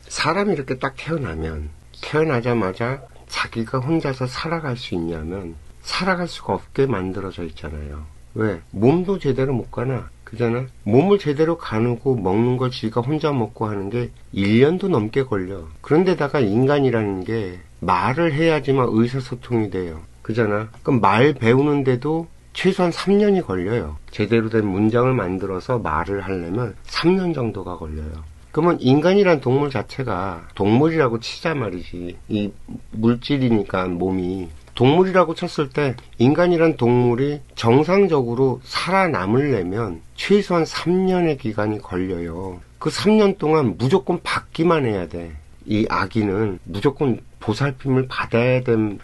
사람이 이렇게 딱 태어나면, 태어나자마자 자기가 혼자서 살아갈 수 있냐면 살아갈 수가 없게 만들어져 있잖아요. 왜? 몸도 제대로 못 가나? 그잖아? 몸을 제대로 가누고 먹는 걸 지가 혼자 먹고 하는 게 1년도 넘게 걸려. 그런데다가 인간이라는 게 말을 해야지만 의사소통이 돼요. 그잖아? 그럼 말 배우는데도 최소한 3년이 걸려요. 제대로 된 문장을 만들어서 말을 하려면 3년 정도가 걸려요. 그러면 인간이란 동물 자체가, 동물이라고 치자 말이지, 이 물질이니까 몸이, 동물이라고 쳤을 때 인간이란 동물이 정상적으로 살아남으려면 최소한 3년의 기간이 걸려요. 그 3년 동안 무조건 받기만 해야 돼. 이 아기는 무조건 보살핌을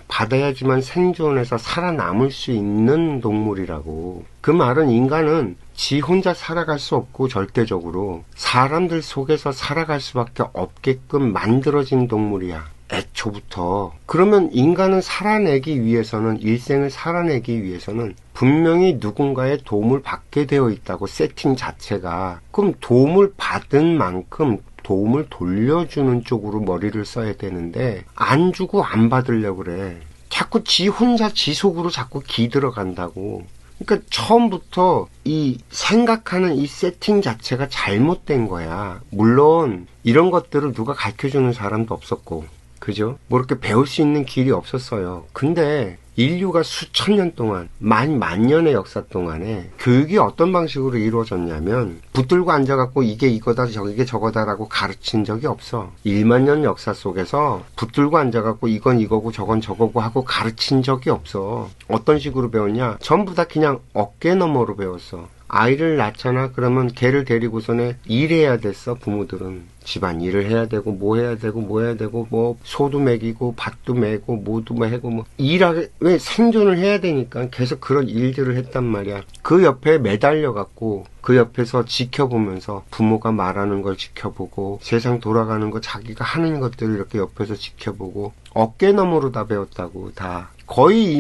받아야지만 생존해서 살아남을 수 있는 동물이라고. 그 말은 인간은 지 혼자 살아갈 수 없고 절대적으로 사람들 속에서 살아갈 수밖에 없게끔 만들어진 동물이야. 애초부터. 그러면 인간은 살아내기 위해서는, 일생을 살아내기 위해서는 분명히 누군가의 도움을 받게 되어 있다고, 세팅 자체가. 그럼 도움을 받은 만큼 도움을 돌려주는 쪽으로 머리를 써야 되는데 안 주고 안 받으려고 그래. 자꾸 지 혼자 지 속으로 자꾸 기들어간다고. 그러니까 처음부터 이 생각하는 이 세팅 자체가 잘못된 거야. 물론 이런 것들을 누가 가르쳐주는 사람도 없었고, 그죠? 뭐 이렇게 배울 수 있는 길이 없었어요. 근데 인류가 수천 년 동안, 만년의 역사 동안에 교육이 어떤 방식으로 이루어졌냐면 붙들고 앉아갖고 이게 이거다 저게 저거다라고 가르친 적이 없어. 1만 년 역사 속에서 붙들고 앉아갖고 이건 이거고 저건 저거고 하고 가르친 적이 없어. 어떤 식으로 배웠냐? 전부 다 그냥 어깨너머로 배웠어. 아이를 낳잖아. 그러면 걔를 데리고서는 일해야 됐어. 부모들은 집안 일을 해야 되고 뭐 해야 되고 뭐 해야 되고 뭐 소도 먹이고 밭도 메고 뭐도 메고 뭐 일하게, 왜 생존을 해야 되니까 계속 그런 일들을 했단 말이야. 그 옆에 매달려 갖고 그 옆에서 지켜보면서 부모가 말하는 걸 지켜보고 세상 돌아가는 거 자기가 하는 것들을 이렇게 옆에서 지켜보고 어깨너머로 다 배웠다고. 다 거의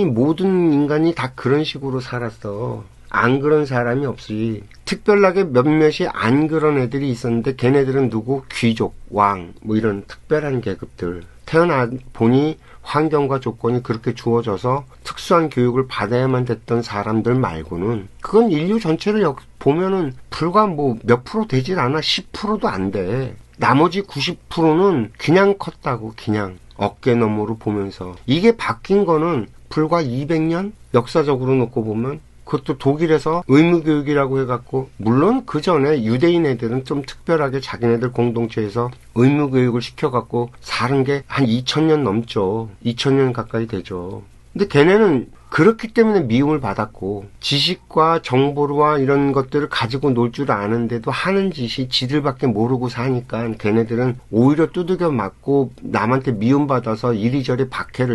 모든 인간이 다 그런 식으로 살았어. 안 그런 사람이 없이. 특별하게 몇몇이 안 그런 애들이 있었는데 걔네들은 누구? 귀족, 왕, 뭐 이런 특별한 계급들. 태어나 보니 환경과 조건이 그렇게 주어져서 특수한 교육을 받아야만 됐던 사람들 말고는, 그건 인류 전체를 보면은 불과 뭐 몇 프로 되질 않아. 10%도 안 돼. 나머지 90%는 그냥 컸다고. 그냥 어깨너머로 보면서. 이게 바뀐 거는 불과 200년? 역사적으로 놓고 보면. 그것도 독일에서 의무교육이라고 해갖고, 물론 그 전에 유대인 애들은 좀 특별하게 자기네들 공동체에서 의무교육을 시켜갖고 사는 게 한 2000년 넘죠. 2000년 가까이 되죠. 근데 걔네는 그렇기 때문에 미움을 받았고, 지식과 정보와 이런 것들을 가지고 놀 줄 아는데도 하는 짓이 지들밖에 모르고 사니까 걔네들은 오히려 두들겨 맞고 남한테 미움받아서 이리저리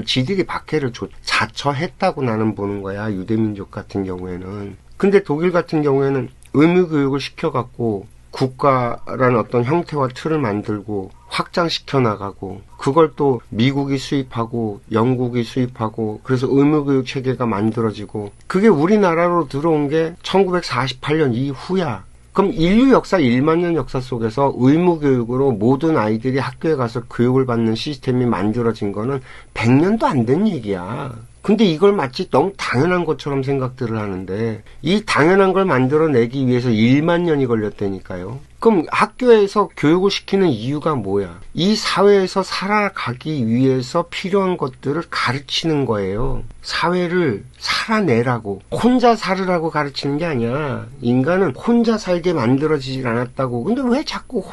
지들이 박해를 자처했다고 나는 보는 거야. 유대민족 같은 경우에는. 근데 독일 같은 경우에는 의무교육을 시켜갖고 국가라는 어떤 형태와 틀을 만들고 확장시켜 나가고, 그걸 또 미국이 수입하고 영국이 수입하고, 그래서 의무교육 체계가 만들어지고, 그게 우리나라로 들어온 게 1948년 이후야. 그럼 인류 역사 1만 년 역사 속에서 의무교육으로 모든 아이들이 학교에 가서 교육을 받는 시스템이 만들어진 거는 100년도 안 된 얘기야. 근데 이걸 마치 너무 당연한 것처럼 생각들을 하는데, 이 당연한 걸 만들어내기 위해서 1만 년이 걸렸다니까요. 그럼 학교에서 교육을 시키는 이유가 뭐야? 이 사회에서 살아가기 위해서 필요한 것들을 가르치는 거예요. 사회를 살아내라고, 혼자 살으라고 가르치는 게 아니야. 인간은 혼자 살게 만들어지질 않았다고. 근데 왜 자꾸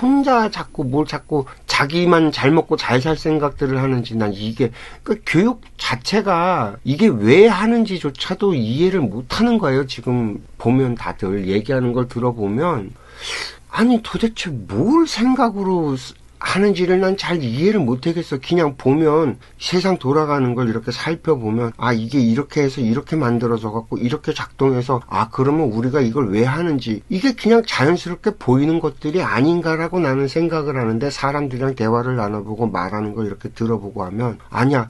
자기만 잘 먹고 잘 살 생각들을 하는지, 난 이게, 그 교육 자체가 이게 왜 하는지조차도 이해를 못 하는 거예요. 지금 보면 다들 얘기하는 걸 들어보면, 아니 도대체 뭘 생각으로 하는지를 난 잘 이해를 못하겠어. 그냥 보면, 세상 돌아가는 걸 이렇게 살펴보면, 아 이게 이렇게 해서 이렇게 만들어져 갖고 이렇게 작동해서, 아 그러면 우리가 이걸 왜 하는지, 이게 그냥 자연스럽게 보이는 것들이 아닌가라고 나는 생각을 하는데, 사람들이랑 대화를 나눠보고 말하는 걸 이렇게 들어보고 하면, 아니야,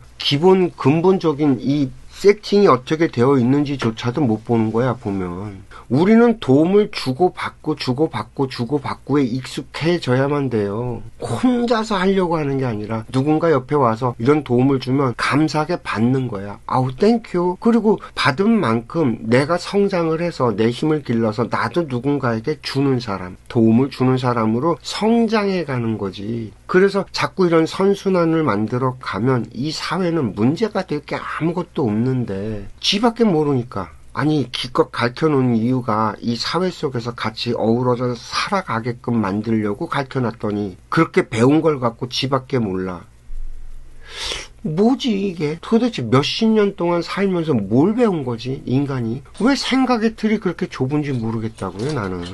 근본적인 이 세팅이 어떻게 되어 있는지조차도 못 보는 거야, 보면. 우리는 도움을 주고받고에 익숙해져야만 돼요. 혼자서 하려고 하는 게 아니라 누군가 옆에 와서 이런 도움을 주면 감사하게 받는 거야. 아우, 땡큐. 그리고 받은 만큼 내가 성장을 해서 내 힘을 길러서 나도 누군가에게 주는 사람, 도움을 주는 사람으로 성장해 가는 거지. 그래서 자꾸 이런 선순환을 만들어 가면 이 사회는 문제가 될 게 아무것도 없는데 지밖에 모르니까. 아니, 기껏 가르쳐놓은 이유가 이 사회 속에서 같이 어우러져 살아가게끔 만들려고 가르쳐놨더니 그렇게 배운 걸 갖고 지밖에 몰라. 뭐지 이게? 도대체 몇십 년 동안 살면서 뭘 배운 거지, 인간이? 왜 생각의 틀이 그렇게 좁은지 모르겠다고요, 나는.